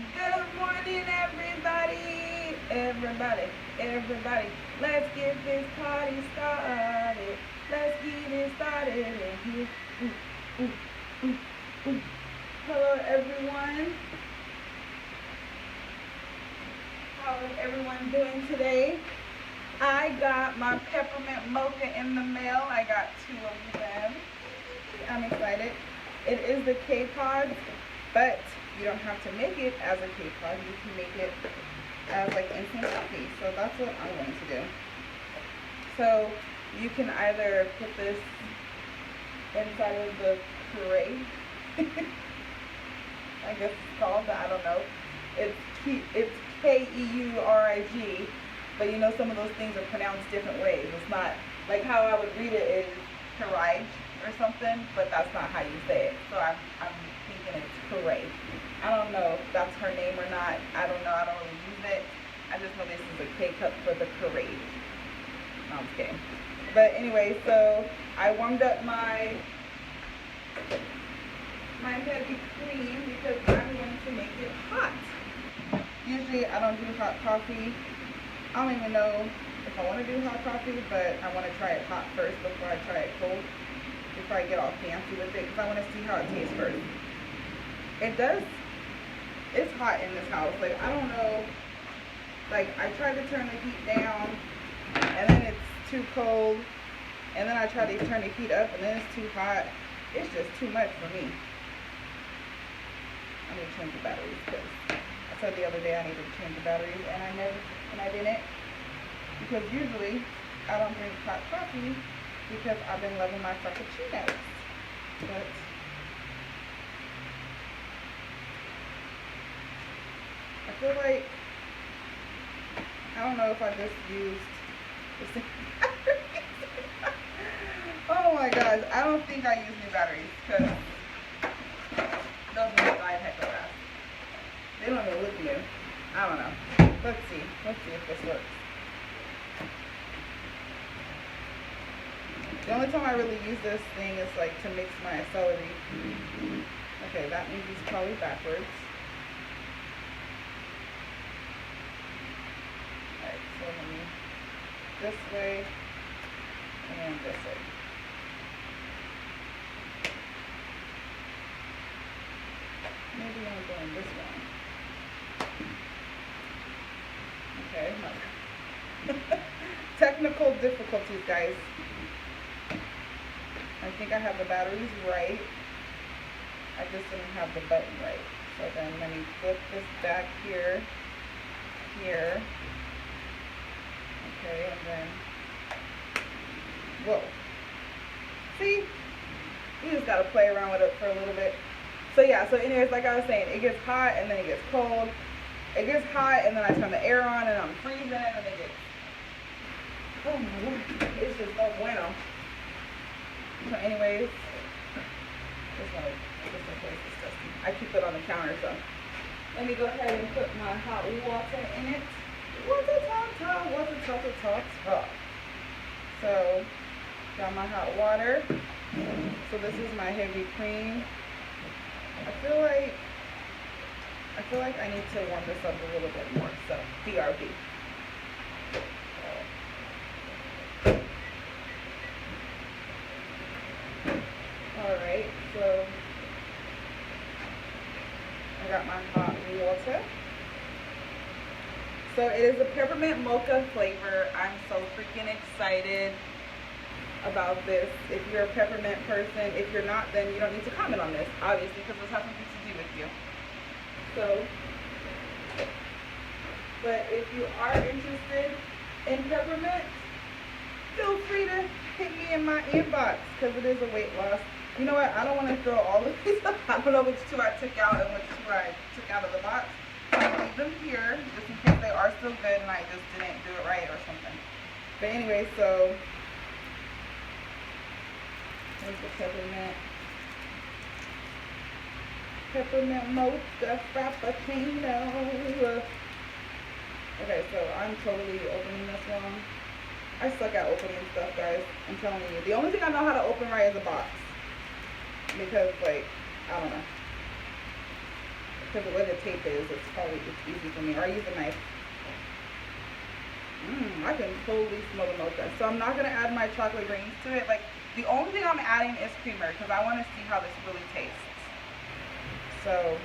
Good morning, everybody. Everybody. Let's get this party started. Let's get it started in here. Ooh, ooh, ooh, ooh. Hello, everyone. How is everyone doing today? I got my peppermint mocha in the mail. I got 2 of them. I'm excited. It is the K-Pods, but you don't have to make it as a K-Pod. You can make it as like instant coffee. So that's what I'm going to do. So you can either put this inside of the Keurig. I guess it's called, I don't know. It's Keurig, but you know some of those things are pronounced different ways. It's not like how I would read it is Keurig or something, but that's not how you say it. So I'm thinking it's Keurig. I don't know if that's her name or not. I don't know. I don't really use it. I just know this is a K-cup for the Keurig. No, I'm just kidding. But anyway, so I warmed up my heavy cream because I'm going to make it hot. Usually I don't do hot coffee. I don't even know if I want to do hot coffee, but I want to try it hot first before I try it cold. Before I get all fancy with it, because I want to see how it tastes first. It's hot in this house. Like, I don't know, like, I tried to turn the heat down, and then it's too cold, and then I try to turn the heat up, and then it's too hot. It's just too much for me. I need to change the batteries, because I said the other day I needed to change the batteries, and I didn't, because usually I don't drink hot coffee, because I've been loving my frappuccinos. But I feel like, I don't know if I just used the same batteries. Oh my gosh, I don't think I used new batteries, because those ones died heck of fast. They don't even look new. I don't know. Let's see if this works. The only time I really use this thing is like to mix my celery. Okay, that means it's probably backwards. Alright, so let me this way and this way. Maybe I'm going this way. Okay. Technical difficulties, guys. I think I have the batteries right. I just didn't have the button right. So then let me flip this back here. Okay, and then, whoa. See? You just gotta play around with it for a little bit. So yeah, so anyways, like I was saying, it gets hot and then it gets cold. It gets hot and then I turn the air on and I'm freezing and it gets, oh my Lord, it's just no bueno. So anyways, this place is disgusting. I keep it on the counter, so let me go ahead and put my hot water in it. Water. So got my hot water. So this is my heavy cream. I feel like I need to warm this up a little bit more. So BRB. Alright, so I got my hot water. So it is a peppermint mocha flavor. I'm so freaking excited about this. If you're a peppermint person, if you're not, then you don't need to comment on this, obviously, because this has something to do with you. So, but if you are interested in peppermint, feel free to hit me in my inbox, because it is a weight loss. You know what? I don't want to throw all of these. I don't know which 2 I took out and which 2 I took out of the box. I'll leave them here just in case they are still good and I just didn't do it right or something. But anyway, so here's the peppermint mocha frappuccino. Okay, so I'm totally opening this wrong. I suck at opening stuff, guys. I'm telling you. The only thing I know how to open right is a box. Because, like, I don't know. because the way the tape is, it's easy for me. Or I use a knife. I can totally smell the mocha. So I'm not gonna add my chocolate grains to it. Like, the only thing I'm adding is creamer because I want to see how this really tastes. So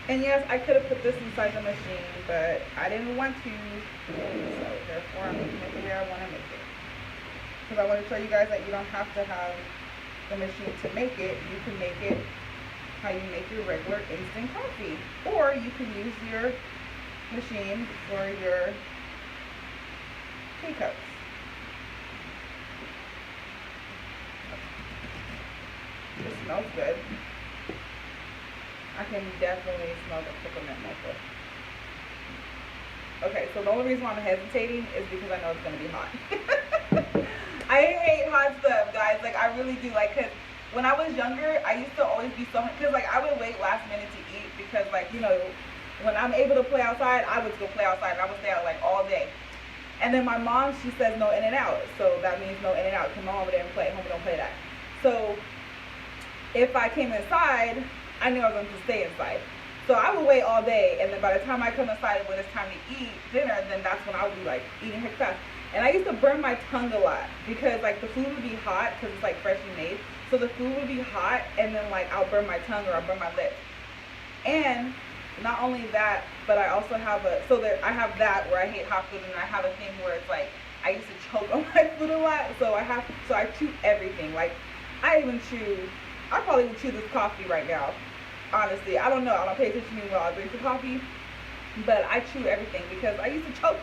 and yes, I could have put this inside the machine, but I didn't want to. So therefore, I'm making it the way I want to make it. Because I want to show you guys that you don't have to have the machine to make it. You can make it how you make your regular instant coffee. Or you can use your machine for your K-Cups. It smells good. I can definitely smell the peppermint mocha. Okay, so the only reason why I'm hesitating is because I know it's gonna be hot. I hate hot stuff, guys. Like, I really do. Like, cause when I was younger, I used to always be so, cause like I would wait last minute to eat because, like, you know, when I'm able to play outside, I would go play outside and I would stay out like all day. And then my mom, she says no in and out, so that means no in and out. Come on over there and play. Homie, don't play that. So if I came inside, I knew I was going to stay inside. So I would wait all day, and then by the time I come inside when it's time to eat dinner, then that's when I would be like eating heck fast. And I used to burn my tongue a lot because like the food would be hot because it's like freshly made. So the food would be hot, and then like I'll burn my tongue or I'll burn my lips. And not only that, but I also have I have that where I hate hot food, and I have a thing where it's like I used to choke on my food a lot. So I chew everything. Like I probably would chew this coffee right now. Honestly, I don't know. I don't pay attention to me while I drink the coffee, but I chew everything because I used to choke.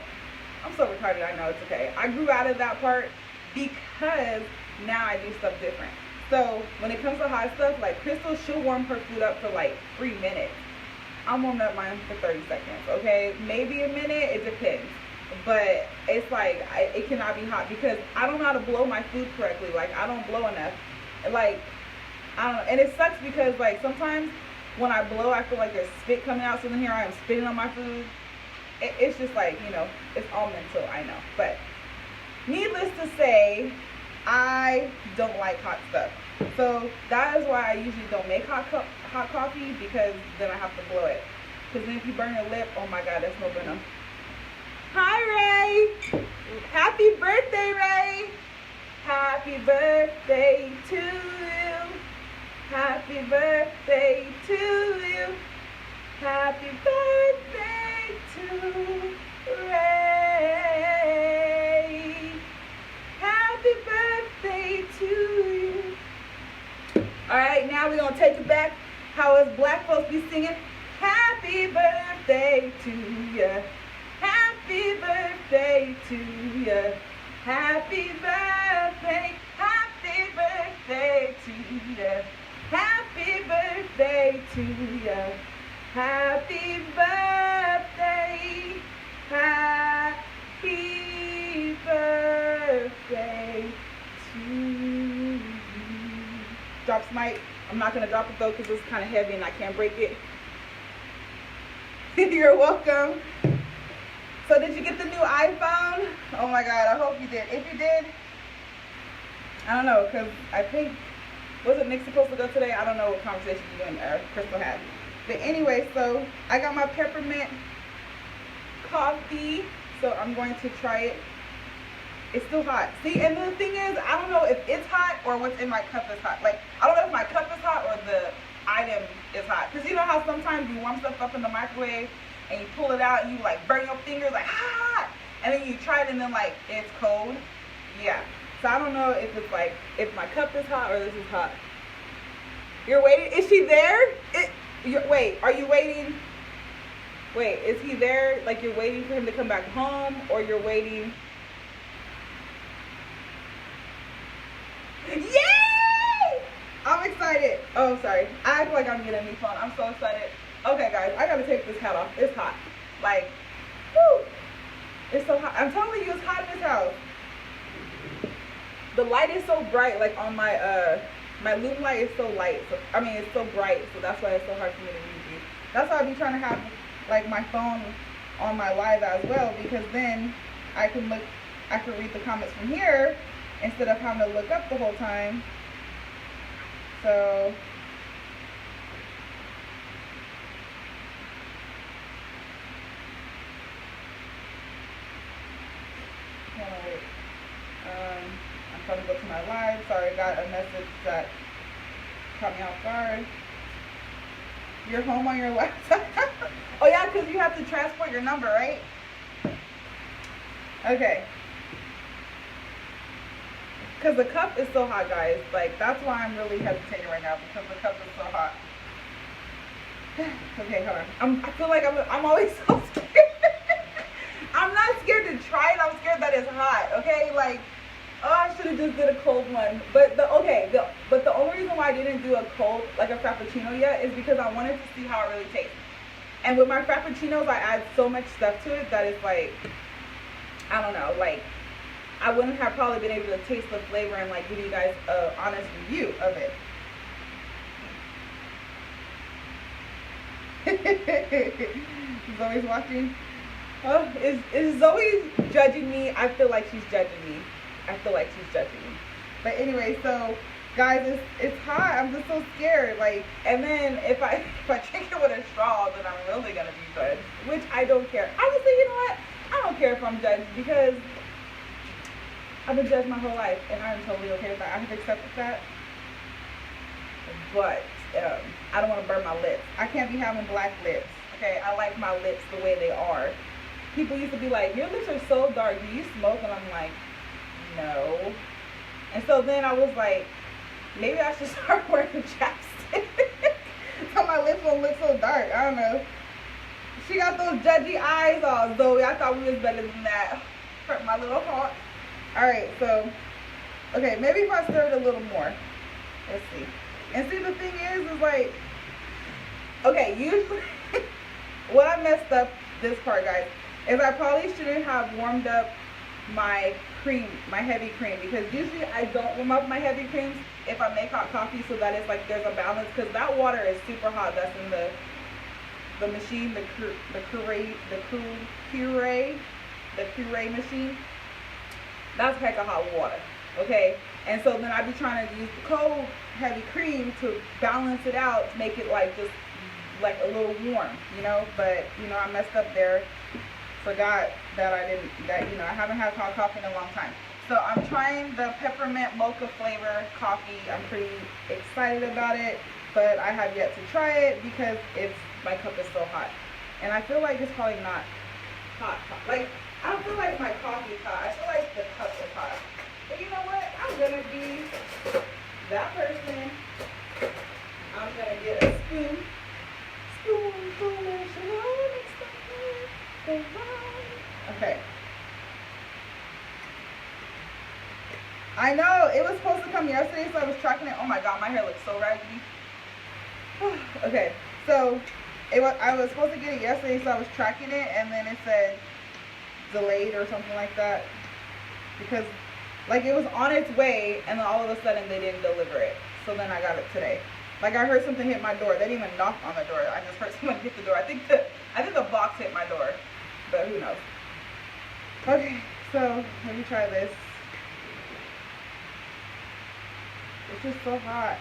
I'm so retarded. I know, it's okay. I grew out of that part because now I do stuff different. So when it comes to hot stuff, like Crystal, she'll warm her food up for like 3 minutes. I'm warming up mine for 30 seconds. Okay, maybe a minute. It depends. But it's like it cannot be hot because I don't know how to blow my food correctly. Like, I don't blow enough. Like, I don't know. And it sucks because like sometimes when I blow, I feel like there's spit coming out. So then here I am spitting on my food. It's just like, you know, it's all mental, I know. But needless to say, I don't like hot stuff. So that is why I usually don't make hot coffee, because then I have to blow it. Because then if you burn your lip, oh my God, that's no bueno. Hi, Ray. Happy birthday, Ray. Happy birthday to you. Happy birthday to you. Happy birthday to Ray. Happy birthday to you. Alright, now we're going to take it back. How us black folks be singing. Happy birthday to ya. Happy birthday to ya. Happy birthday. Happy birthday to ya. Happy birthday to ya. Happy birthday. Happy birthday to you. Drops mic. I'm not going to drop it though because it's kind of heavy and I can't break it. You're welcome. So did you get the new iPhone? Oh my God, I hope you did. If you did, I don't know, because I think, wasn't Nick supposed to go today? I don't know what conversation you and Crystal had. But anyway, so I got my peppermint coffee, so I'm going to try it. It's still hot. See, and the thing is, I don't know if it's hot or what's in my cup is hot. Like, I don't know if my cup is hot or the item is hot. Because you know how sometimes you warm stuff up in the microwave and you pull it out and you like burn your fingers like hot, and then you try it and then like it's cold. Yeah. So I don't know if it's like, if my cup is hot or this is hot. You're waiting? Is she there? Wait, are you waiting? Wait, is he there? Like you're waiting for him to come back home, or you're waiting? Yay! I'm excited. Oh, sorry. I act like I'm getting a new phone. I'm so excited. Okay, guys, I gotta take this hat off. It's hot. Like, whoo! It's so hot. I'm telling you, it's hot in this house. The light is so bright. Like on my my loom light is so light. So I mean, it's so bright. So that's why it's so hard for me to read you. That's why I be trying to have like my phone on my live as well, because then I can look I can read the comments from here instead of having to look up the whole time. So hold on, wait. I'm trying to go to my live. Sorry, I got a message that caught me off guard. You're home on your laptop. Oh yeah, because you have to transport your number, right? Okay. Because the cup is so hot, guys. Like, that's why I'm really hesitating right now, because the cup is so hot. Okay, hold on. I feel like I'm always so scared. I'm not scared to try it. I'm scared that it's hot. Okay, like, oh, I should have just did a cold one. But the only reason why I didn't do a cold, like a frappuccino yet, is because I wanted to see how it really tastes. And with my frappuccinos, I add so much stuff to it that it's like, I don't know, like, I wouldn't have probably been able to taste the flavor and like give you guys an honest review of it. Zoe's watching. Oh, is Zoe judging me? I feel like she's judging me. But anyway, so guys, it's hot. I'm just so scared. Like, and then if I drink it with a straw, then I'm really gonna be judged, which I don't care. Honestly, you know what? I don't care if I'm judged, because I've been judged my whole life, and I'm totally okay with that. I have accepted that. But I don't want to burn my lips. I can't be having black lips. Okay, I like my lips the way they are. People used to be like, your lips are so dark. Do you smoke? And I'm like, no. And so then I was like, maybe I should start wearing chapstick. So my lips won't look so dark. I don't know. She got those judgy eyes on, Zoe. I thought we was better than that. Hurt my little heart. Alright, so, okay, maybe if I stir it a little more. Let's see. And see, the thing is like, okay, usually, what I messed up this part, guys, is I probably shouldn't have warmed up my cream, my heavy cream, because usually I don't warm up my heavy creams if I make hot coffee, so that it's like there's a balance, because that water is super hot that's in the machine, the Keurig machine. That's heck of hot water, okay? And so then I'd be trying to use the cold heavy cream to balance it out, to make it like just like a little warm, you know? But, you know, I messed up there. Forgot that I haven't had hot coffee in a long time. So I'm trying the peppermint mocha flavor coffee. I'm pretty excited about it, but I have yet to try it because my cup is so hot. And I feel like it's probably not hot. Like, I don't feel like my coffee is hot. I feel like the cup is hot. But you know what? I'm going to be that person. I'm going to get a spoon. Okay. I know. It was supposed to come yesterday, so I was tracking it. Oh my god, my hair looks so raggedy. Okay. So, I was supposed to get it yesterday, so I was tracking it, and then it said delayed or something like that, because like it was on its way, and then all of a sudden they didn't deliver it. So then I got it today. Like, I heard something hit my door. They didn't even knock on the door. I just heard someone hit the door. I think the box hit my door, but who knows. Okay, so let me try this. It's just so hot.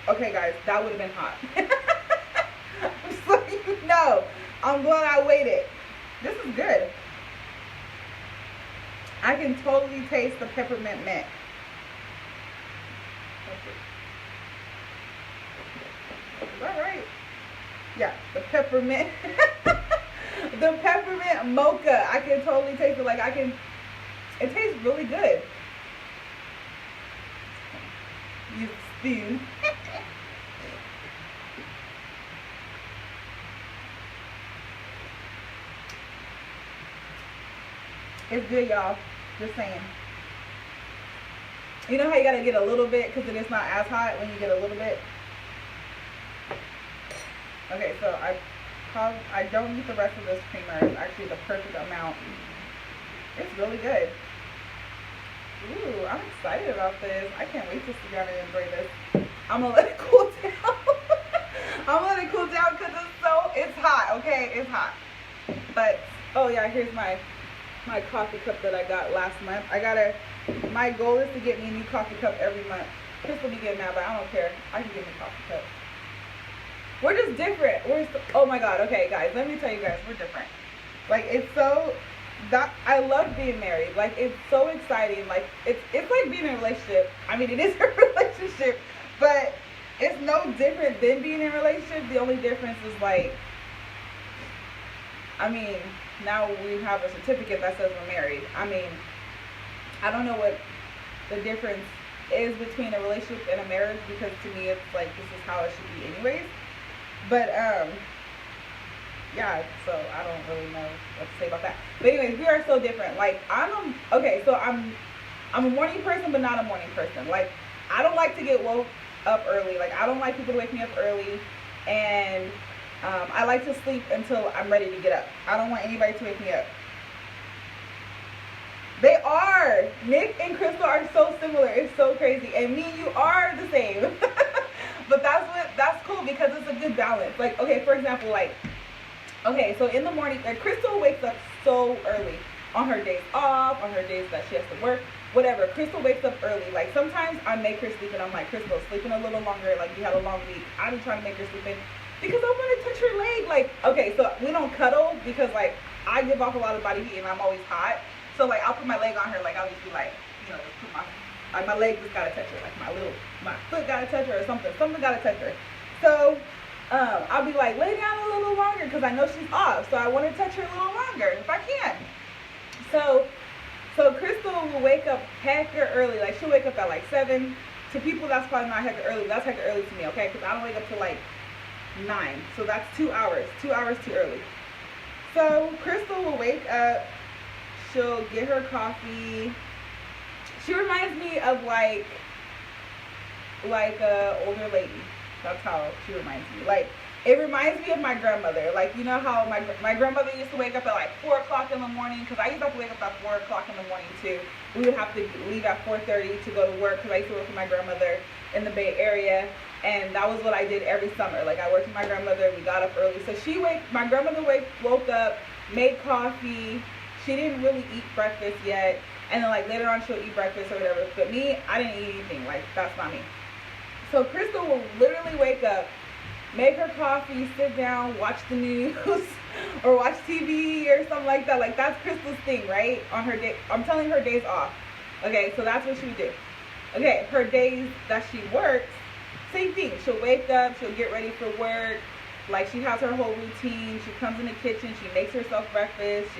Okay, guys, that would have been hot. Just so you know, I'm glad I waited. This is good. I can totally taste the peppermint mint. Is that right? Yeah, the peppermint. The peppermint mocha. I can totally taste it. Like, it tastes really good. Use the spoon. It's good, y'all. Just saying. You know how you gotta get a little bit because it is not as hot when you get a little bit? Okay, so I don't need the rest of this creamer. It's actually the perfect amount. It's really good. Ooh, I'm excited about this. I can't wait to sit down and enjoy this. I'm gonna let it cool down. I'm gonna let it cool down because it's hot, okay? It's hot. But, oh yeah, here's my coffee cup that I got last month. My goal is to get me a new coffee cup every month. Crystal be getting mad, but I don't care. I can get me a coffee cup. We're just different. Oh my god, okay guys, let me tell you guys, we're different. Like, I love being married. Like, it's so exciting. Like, it's like being in a relationship. I mean, it is a relationship, but it's no different than being in a relationship. The only difference is, like, I mean, now we have a certificate that says we're married. I mean, I don't know what the difference is between a relationship and a marriage, because to me it's like this is how it should be anyways. But yeah, so I don't really know what to say about that. But anyways, we are so different. Like, I'm a morning person, but not a morning person. Like, I don't like to get woke up early. Like, I don't like people to wake me up early, and I like to sleep until I'm ready to get up. I don't want anybody to wake me up. They are. Nick and Crystal are so similar. It's so crazy. And me and you are the same. But that's cool because it's a good balance. Like, okay, for example, like, okay, so in the morning, like, Crystal wakes up so early on her days off, on her days that she has to work, whatever. Crystal wakes up early. Like, sometimes I make her sleep and I'm like, Crystal, sleeping a little longer. Like, you had a long week. I be trying to make her sleep in because I want to touch her leg. Like, okay, so we don't cuddle because, like, I give off a lot of body heat and I'm always hot. So, like, I'll put my leg on her. Like, I'll just be like, you know, just put my leg just gotta touch her. Like, my foot gotta touch her or something. Something gotta touch her. So, I'll be like, lay down a little longer because I know she's off. So I want to touch her a little longer if I can. So Crystal will wake up hecka early. Like, she'll wake up at like 7. To people, that's probably not hecka early. That's hecka early to me, okay? Because I don't wake up till like 9. So that's 2 hours. 2 hours too early. So Crystal will wake up. She'll get her coffee. She reminds me of like a older lady. That's how she reminds me. Like, it reminds me of my grandmother. Like, you know how my grandmother used to wake up at like 4 o'clock in the morning, because I used to have to wake up at 4 o'clock in the morning too. We would have to leave at 4:30 to go to work, because I used to work with my grandmother in the Bay Area, and that was what I did every summer. Like, I worked with my grandmother. We got up early. So my grandmother woke up, made coffee. She didn't really eat breakfast yet, and then like later on she'll eat breakfast or whatever. But me, I didn't eat anything. Like, that's not me. So Crystal will literally wake up, make her coffee, sit down, watch the news, or watch TV or something like that. Like, that's Crystal's thing, right? On her day, I'm telling her days off. Okay, so that's what she would do. Okay, her days that she works, same thing. She'll wake up, she'll get ready for work. Like, she has her whole routine. She comes in the kitchen, she makes herself breakfast,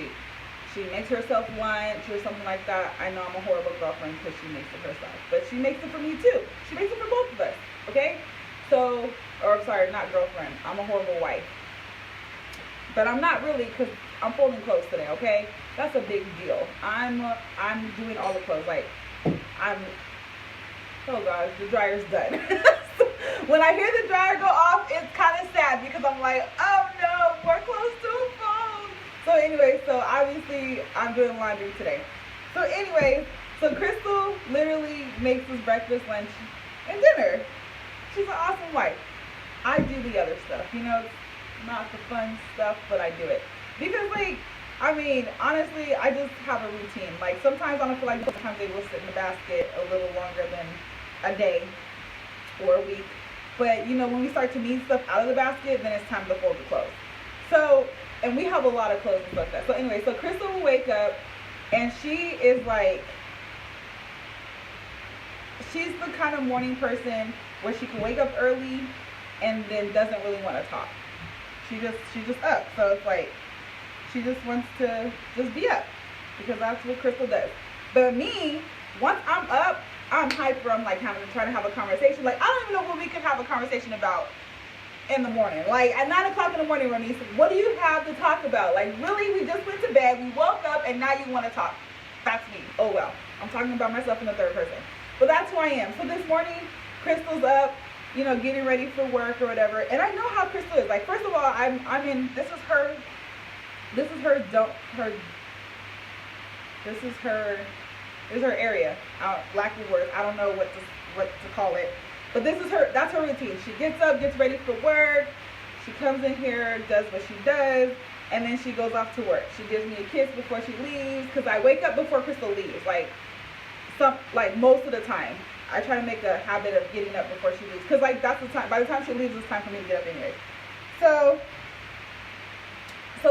she makes herself lunch or something like that. I know I'm a horrible girlfriend because she makes it herself. But she makes it for me too. She makes it for both of us. Okay? So, or I'm sorry, not girlfriend. I'm a horrible wife. But I'm not really, because I'm folding clothes today, okay? That's a big deal. I'm doing all the clothes. Like, oh gosh, the dryer's done. When I hear the dryer go off, it's kind of sad because I'm like, oh no, more clothes to fold. So anyway, so obviously I'm doing laundry today. So anyway, so Crystal literally makes us breakfast, lunch, and dinner. She's an awesome wife. I do the other stuff, you know, not the fun stuff, but I do it. Because, like, I mean, honestly, I just have a routine. Like, sometimes I don't feel like sometimes they will sit in the basket a little longer than a day or a week. But, you know, when we start to need stuff out of the basket, then it's time to fold the clothes. So, and we have a lot of clothes and stuff like that. So anyway, so Crystal will wake up, and she is like, she's the kind of morning person where she can wake up early and then doesn't really want to talk. She's just up. So it's like, she just wants to just be up, because that's what Crystal does. But me, once I'm up, I'm hyper. I'm like trying to have a conversation. Like, I don't even know what we could have a conversation about in the morning. Like, at 9 o'clock in the morning, Ronnie, what do you have to talk about? Like, really, we just went to bed, we woke up, and now you want to talk. That's me. Oh well, I'm talking about myself in the third person. But that's who I am. So this morning, Crystal's up, you know, getting ready for work or whatever. And I know how Crystal is. Like, first of all, I'm in, this is her area. Lack of words. I don't know what to call it. But that's her routine. She gets up, gets ready for work. She comes in here, does what she does, and then she goes off to work. She gives me a kiss before she leaves, because I wake up before Crystal leaves. Like most of the time. I try to make a habit of getting up before she leaves, because like that's the time. By the time she leaves, it's time for me to get up anyway. So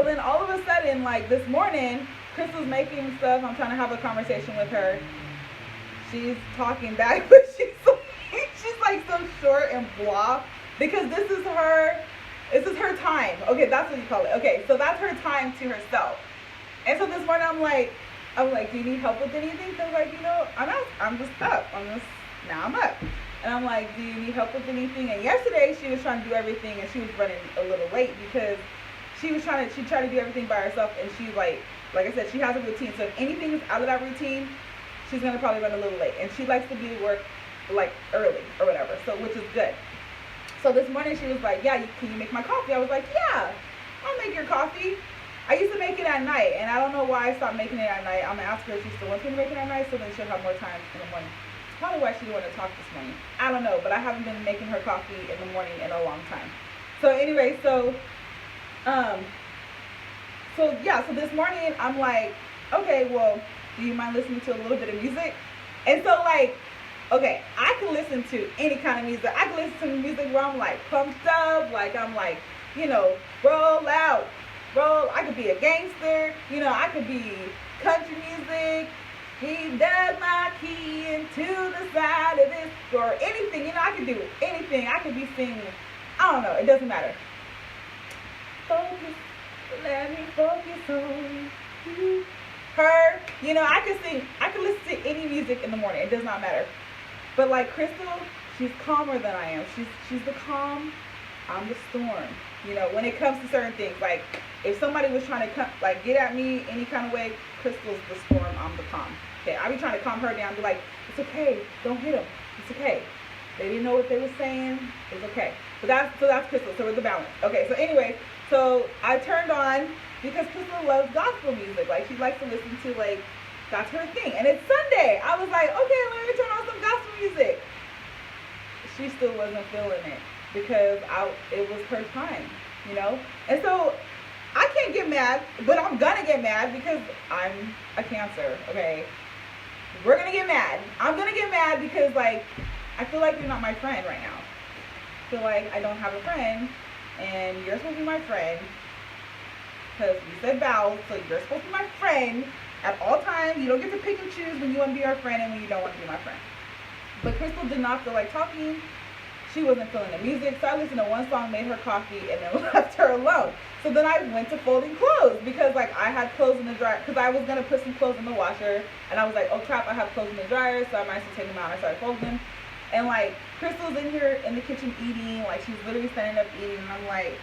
then all of a sudden, like this morning, Crystal's making stuff. I'm trying to have a conversation with her. She's talking back, but she's like so short and blah, because this is her time. Okay, that's what you call it. Okay, so that's her time to herself. And so this morning I'm like, do you need help with anything? Because like, I'm just up. Now I'm up. And I'm like, do you need help with anything? And yesterday she was trying to do everything, and she was running a little late because she tried to do everything by herself, and she like I said, she has a routine. So if anything is out of that routine, she's gonna probably run a little late. And she likes to be to work like early or whatever, so which is good. So this morning she was like, yeah, can you make my coffee? I was like, yeah, I'll make your coffee. I used to make it at night, and I don't know why I stopped making it at night. I'm gonna ask her if she still wants me to make it at night, so then she'll have more time in the morning. It's probably why she didn't want to talk this morning. I don't know, but I haven't been making her coffee in the morning in a long time. So anyway, so this morning I'm like, okay, well, do you mind listening to a little bit of music? And so like, okay, I can listen to any kind of music. I can listen to music where I'm like pumped up, like I'm like, roll out, roll. I could be a gangster, I could be country music. He does my key into the side of this, or anything, I could do anything. I could be singing, I don't know, it doesn't matter. Focus, let me focus on you. Her, I could sing, I could listen to any music in the morning. It does not matter. But like Crystal, she's calmer than I am. She's the calm, I'm the storm. When it comes to certain things, like if somebody was trying to come, like get at me any kind of way, Crystal's the storm, I'm the calm. Okay, I be trying to calm her down, be like, it's okay, don't hit them, it's okay. They didn't know what they were saying, it's okay. So that's Crystal. So we're the balance. Okay, so anyway, so I turned on, because Crystal loves gospel music. Like she likes to listen to, like, that's her thing. And it's Sunday. I was like, okay, let me turn on some gospel music. She still wasn't feeling it, because it was her time, And so I can't get mad, but I'm gonna get mad because I'm a Cancer, okay? We're gonna get mad. I'm gonna get mad because, like, I feel like you're not my friend right now. I feel like I don't have a friend, and you're supposed to be my friend, because we said vows, so you're supposed to be my friend at all times. You don't get to pick and choose when you want to be our friend and when you don't want to be my friend. But Crystal did not feel like talking. She wasn't feeling the music, so I listened to one song, made her coffee, and then left her alone. So then I went to folding clothes, because like I had clothes in the dryer, because I was going to put some clothes in the washer, and I was like, oh crap, I have clothes in the dryer, so I might as well take them out. I started folding them, and like Crystal's in here in the kitchen eating, like she's literally standing up eating, and I'm like,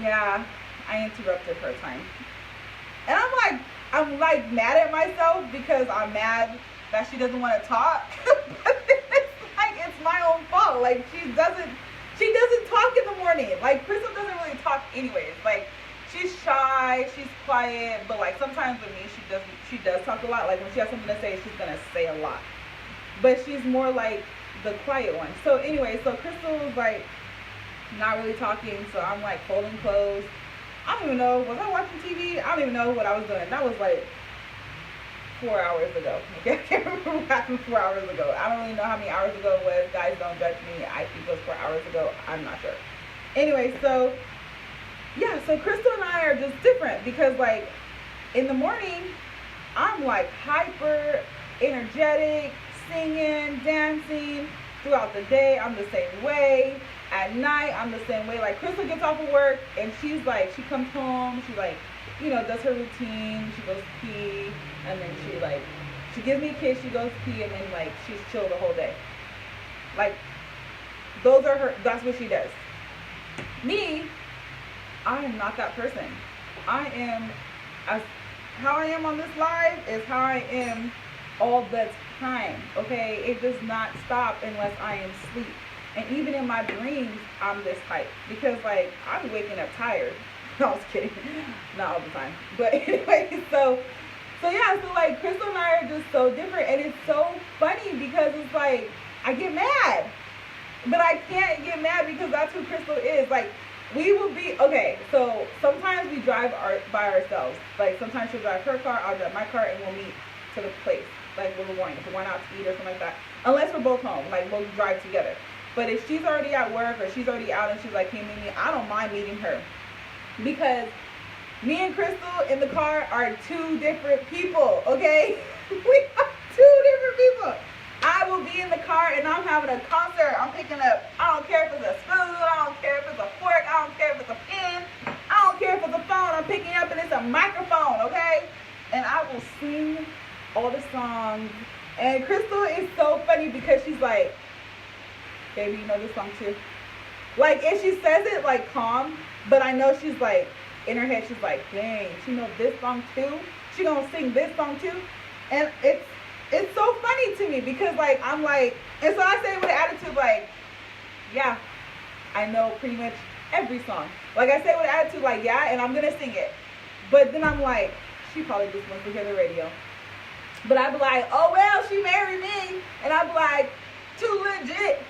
yeah, I interrupted her time. And I'm like mad at myself, because I'm mad that she doesn't want to talk. But it's my own fault. Like she doesn't talk in the morning. Like Crystal doesn't really talk anyways. Like she's shy, she's quiet, but like sometimes with me she does talk a lot. Like when she has something to say, she's gonna say a lot. But she's more like the quiet one. So anyway, so Crystal was like not really talking, so I'm like folding clothes. I don't even know, was I watching TV? I don't even know what I was doing. That was like 4 hours ago. Okay, I can't remember what happened 4 hours ago. I don't really know how many hours ago it was. Guys, don't judge me. I think it was 4 hours ago. I'm not sure. Anyway, so yeah, so Crystal and I are just different, because like in the morning, I'm like hyper energetic, singing, dancing. Throughout the day, I'm the same way. At night, I'm the same way. Like Crystal gets off of work, and she's like, she comes home, she like, does her routine. She goes to pee, and then she gives me a kiss, she goes to pee, and then like she's chill the whole day. Like that's what she does. Me, I am not that person. I am, how I am on this live is how I am all the time, okay? It does not stop unless I am asleep. And even in my dreams, I'm this type, because like I'm waking up tired. No, I was kidding. Not all the time. But anyway, so yeah, so like Crystal and I are just so different, and it's so funny because it's like I get mad. but I can't get mad because that's who Crystal is. Like, we will be, okay, so sometimes we drive by ourselves. Like, sometimes she'll drive her car, I'll drive my car, and we'll meet to the place, like, where we're going. If we're going out to eat or something like that. Unless we're both home, like, we'll drive together. But if she's already at work or she's already out and she's like, hey, meet me, I don't mind meeting her. Because me and Crystal in the car are two different people, okay? We are two different people. I will be in the car and I'm having a concert. I'm picking up, I don't care if it's a spoon, I don't care if it's a fork, I don't care if it's a pen, I don't care if it's a phone. I'm picking up and it's a microphone, okay? And I will sing all the songs. And Crystal is so funny because she's like, baby, you know this song too? Like, and she says it like calm, but I know she's like, in her head, she's like, dang, she knows this song too? She gonna sing this song too? And it's so funny to me because, like, I'm like, and so I say with an attitude, like, yeah, I know pretty much every song. Like, I say with an attitude, like, yeah, and I'm gonna sing it. But then I'm like, she probably just wants to hear the radio. But I'd be like, oh, well, she married me. And I'd be like, too legit,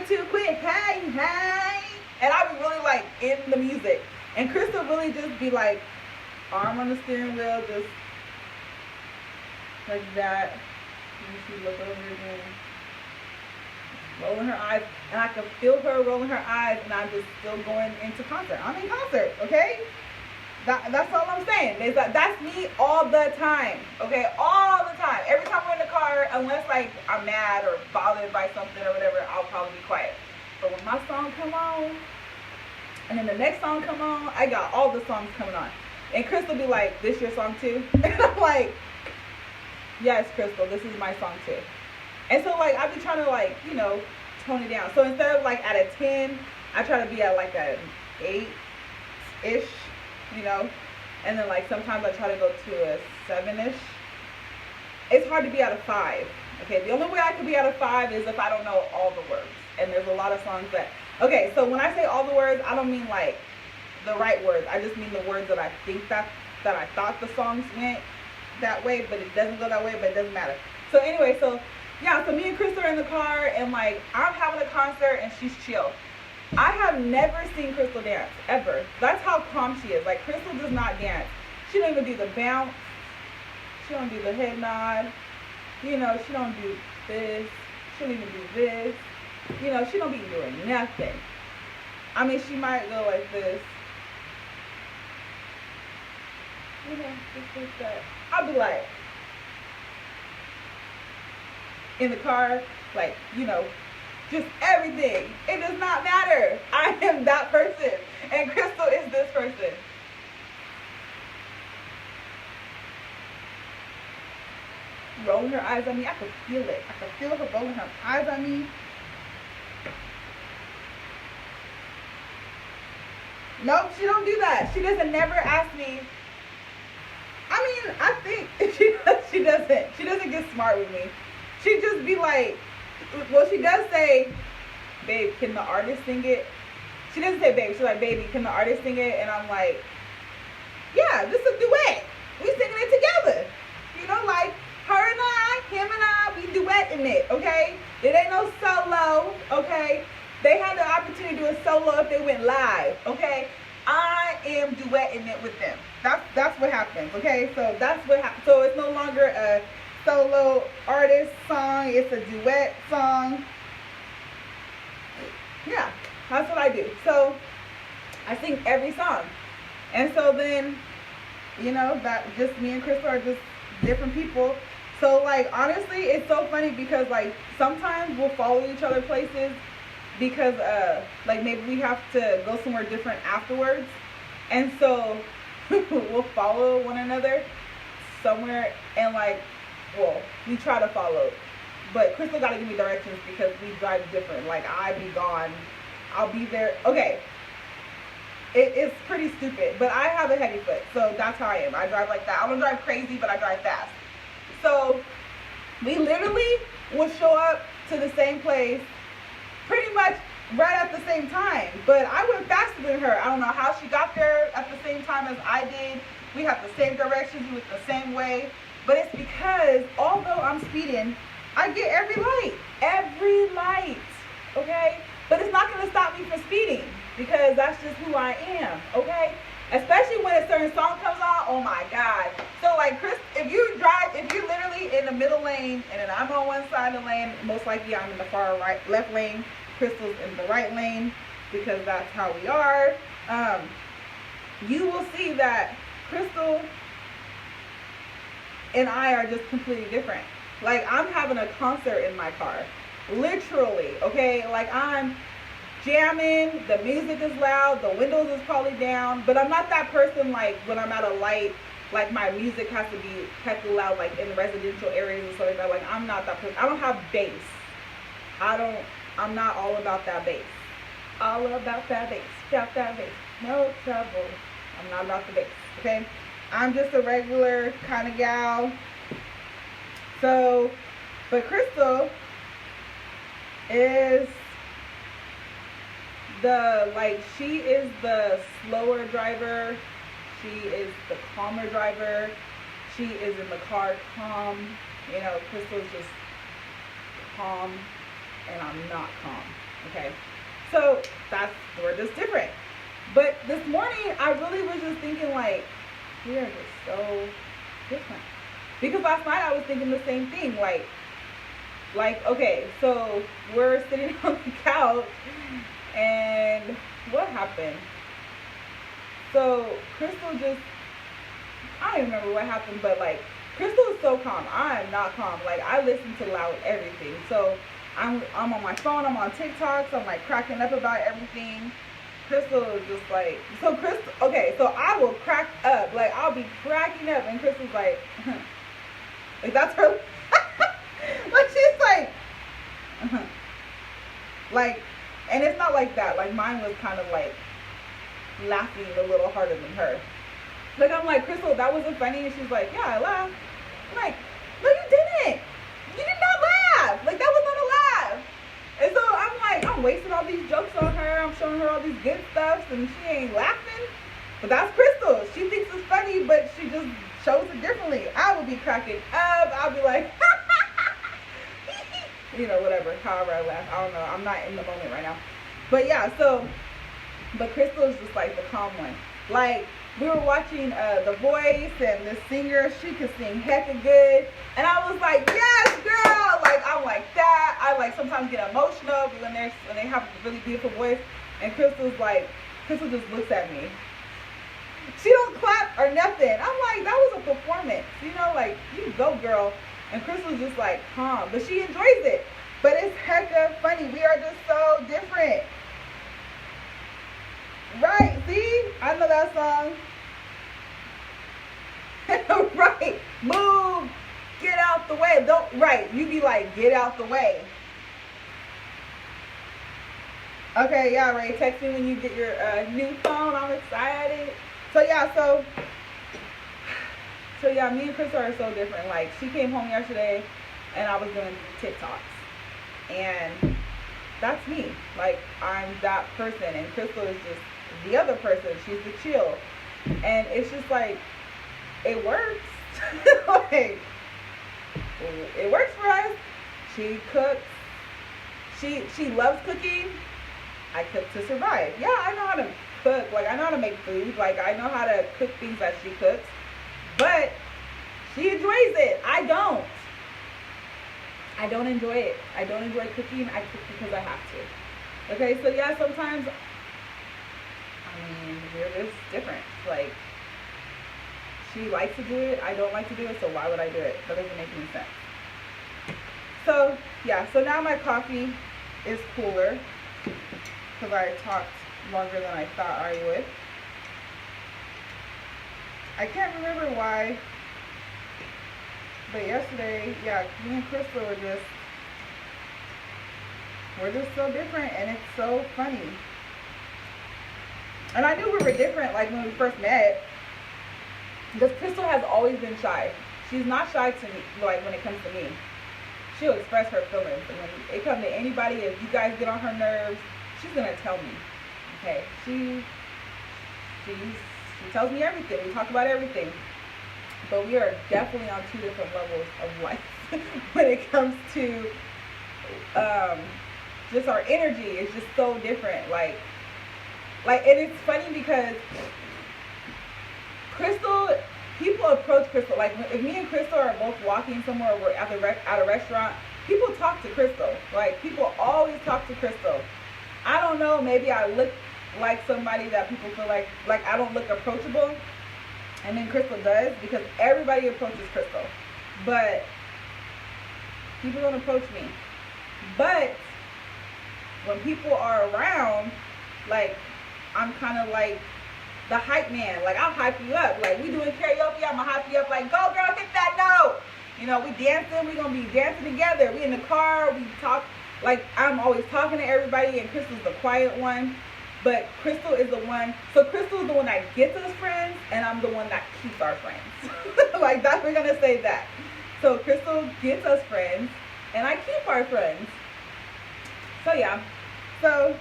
too quick, hey, hey. And I'd be really, like, in the music. And Crystal really just be like, arm on the steering wheel, just like that. And she look over again, rolling her eyes. And I could feel her rolling her eyes, and I'm just still going into concert. I'm in concert, okay? That's all I'm saying. That's me all the time, okay? All the time. Every time we're in the car, unless, like, I'm mad or bothered by something or whatever, I'll probably be quiet. But when my song come on, and then the next song come on, I got all the songs coming on. And Crystal be like, this your song too? And I'm like, yes, Crystal, this is my song too. And so, like, I be trying to, like, you know, tone it down. So instead of, like, at a 10, I try to be at, like, an 8-ish, you know. And then, like, sometimes I try to go to a 7-ish. It's hard to be at a 5. Okay, the only way I could be at a 5 is if I don't know all the words. And there's a lot of songs that, okay, so when I say all the words, I don't mean, like, the right words. I just mean the words that I think that I thought the songs went that way, but it doesn't go that way, but it doesn't matter. So anyway, so yeah, so me and Crystal are in the car, and, like, I'm having a concert and she's chill. I have never seen Crystal dance, ever. That's how calm she is. Like, Crystal does not dance. She don't even do the bounce. She don't do the head nod. You know, she don't do this. She don't even do this. You know, she don't be doing nothing. I mean, she might go like this. You know, just like that. I'll be like, in the car, like, you know, just everything. It does not matter. I am that person. And Crystal is this person. Rolling her eyes on me. I could feel it. I could feel her rolling her eyes on me. Nope, she don't do that. She doesn't never ask me. I mean, I think she doesn't. She doesn't get smart with me. She just be like, well, she does say, babe, can the artist sing it? She doesn't say babe. She's like, baby, can the artist sing it? And I'm like, yeah, this is a duet. We singing it together. You know, like, her and I, him and I, we duetting it, okay? It ain't no solo, okay? They had the opportunity to do a solo if they went live, okay? I am duetting it with them. That's what happens, okay? So that's what happens. So it's no longer a solo artist song. It's a duet song. Yeah, that's what I do. So I sing every song. And so then, you know, that just me and Crystal are just different people. So, like, honestly, it's so funny because, like, sometimes we'll follow each other places because, like, maybe we have to go somewhere different afterwards. And so we'll follow one another somewhere and, like, well, we try to follow. But Crystal got to give me directions because we drive different. Like, I be gone. I'll be there. Okay. It's pretty stupid. But I have a heavy foot. So that's how I am. I drive like that. I don't drive crazy, but I drive fast. So we literally will show up to the same place pretty much right at the same time. But I went faster than her. I don't know how she got there at the same time as I did. We have the same directions. We went the same way. But it's because although I'm speeding, I get every light. Every light. okay? But it's not going to stop me from speeding because that's just who I am, okay? Especially when a certain song comes on, oh my God. So like Chris, if you're literally in the middle lane and then I'm on one side of the lane, most likely I'm in the far right, left lane, Crystal's in the right lane because that's how we are. You will see that Crystal and I are just completely different. Like I'm having a concert in my car, literally, okay? Like I'm jamming, the music is loud, the windows is probably down, but I'm not that person like when I'm at a light, like my music has to be heckin' loud, like in residential areas and stuff like that. Like I'm not that person. I don't have bass. I'm not all about that bass. All about that bass. About that bass. No trouble. I'm not about the bass, okay? I'm just a regular kind of gal. So, but Crystal is she is the slower driver. She is the calmer driver. She is in the car calm. You know, Crystal's just calm and I'm not calm, okay? So we're just different. But this morning, I really was just thinking like, we are just so different. Because last night I was thinking the same thing. Like, okay, so we're sitting on the couch and what happened? So Crystal just, I don't even remember what happened, but like, Crystal is so calm. I am not calm. Like, I listen to loud everything. So I'm on my phone, I'm on TikTok, so I'm like cracking up about everything. Crystal is just like, so Crystal, okay, so I will crack up. Like, I'll be cracking up, and Crystal's like, like, that's her. Like, she's like, like, and it's not like that. Like, mine was kind of like laughing a little harder than her. Like, I'm like, Crystal, that wasn't funny. And she's like, yeah, I laughed. I'm like, no, you didn't. You did not laugh. Like, that was not a laugh. And so I'm like, I'm wasting all these jokes on her. I'm showing her all these good stuff, and she ain't laughing. But that's Crystal. She thinks it's funny, but she just shows it differently. I would be cracking up. I'll be like, you know, whatever, however I laugh. I don't know. I'm not in the moment right now. But yeah, so, but Crystal is just like the calm one. Like, we were watching The Voice, and this singer, she could sing hecka good. And I was like, yes, girl! Like, I'm like that. I like sometimes get emotional when they have a really beautiful voice. And Crystal just looks at me. She don't clap or nothing. I'm like, that was a performance. You know, like, you go, girl. And Crystal's just like calm. But she enjoys it. But it's hecka funny. We are just so different. Right, see? I know that song. Right. Move. Get out the way. You be like, get out the way. Okay, yeah, Ray. Text me when you get your new phone. I'm excited. So yeah, me and Crystal are so different. Like, she came home yesterday and I was doing TikToks. And that's me. Like, I'm that person. And Crystal is just the other person. She's the chill. And it's just like, it works. Like, it works for us. She cooks. She loves cooking. I cook to survive. Yeah, I know how to cook. Like, I know how to make food. Like, I know how to cook things that she cooks. But she enjoys it. I don't. I don't enjoy it. I don't enjoy cooking. I cook because I have to. Okay, so yeah, sometimes, I mean, we're just different. Like, she likes to do it. I don't like to do it, so why would I do it? That doesn't make any sense. So, yeah, so now my coffee is cooler because I talked longer than I thought I would. I can't remember why, but yesterday, yeah, me and Crystal we're just so different, and it's so funny. And I knew we were different, like, when we first met, because Crystal has always been shy. She's not shy to me, like, when it comes to me. She'll express her feelings, and when it comes to anybody, if you guys get on her nerves, she's gonna tell me. Okay, she tells me everything. We talk about everything. But we are definitely on two different levels of life when it comes to just our energy is just so different. And it's funny because Crystal, people approach Crystal. Like, if me and Crystal are both walking somewhere, or we're at a restaurant, people talk to Crystal. Like, people always talk to Crystal. I don't know, maybe I look like somebody that people feel like I don't look approachable, and then Crystal does, because everybody approaches Crystal, but people don't approach me. But when people are around, like, I'm kind of like the hype man. Like, I'll hype you up. Like, we doing karaoke, I'm gonna hype you up. Like, go girl, hit that note. You know, we dancing. We gonna be dancing together. We in the car. We talk. Like, I'm always talking to everybody, and Crystal's the quiet one. But Crystal is the one. So Crystal is the one that gets us friends, and I'm the one that keeps our friends. Like, that, we're gonna say that. So Crystal gets us friends, and I keep our friends. So yeah. So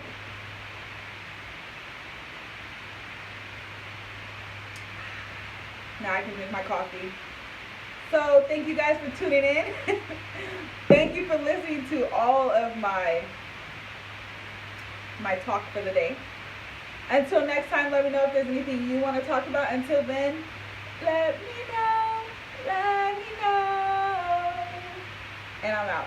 now I can drink my coffee. So thank you guys for tuning in. Thank you for listening to all of my talk for the day. Until next time, let me know if there's anything you want to talk about. Until then, let me know. And I'm out.